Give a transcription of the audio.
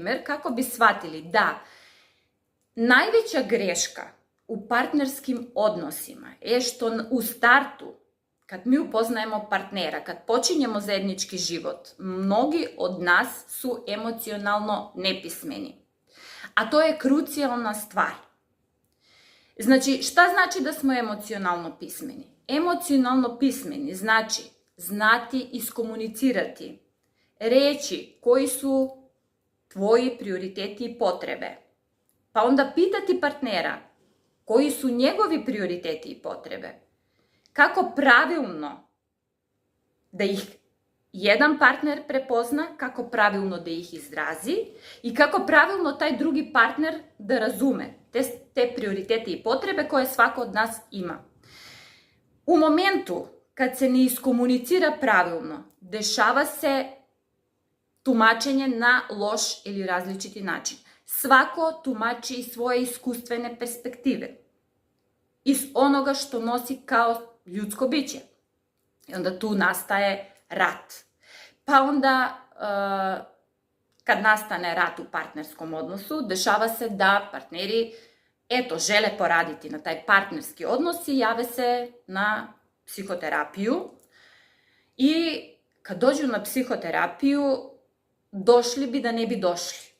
primer, kako bi shvatili da najveća greška u partnerskim odnosima je što u startu, kad mi upoznajemo partnera, kad počinjemo zajednički život, mnogi od nas su emocionalno nepismeni. A to je krucijalna stvar. Znači, šta znači da smo emocionalno pismeni? Emocionalno pismeni znači znati iskomunicirati, reći koji su tvoji prioriteti i potrebe. Pa onda pitati partnera koji su njegovi prioriteti i potrebe. Kako pravilno da ih jedan partner prepozna, kako pravilno da ih izrazi i kako pravilno taj drugi partner da razume te prioritete i potrebe koje svako od nas ima. U momentu kad se ne iskomunicira pravilno, dešava se tumačenje na loš ili različiti način. Svako tumači iz svoje iskustvene perspektive, iz onoga što nosi kao ljudsko biće. I onda tu nastaje rat. Pa onda, kad nastane rat u partnerskom odnosu, dešava se da partneri, žele poraditi na taj partnerski odnos i jave se na psihoterapiju. I kad dođu na psihoterapiju, došli bi da ne bi došli.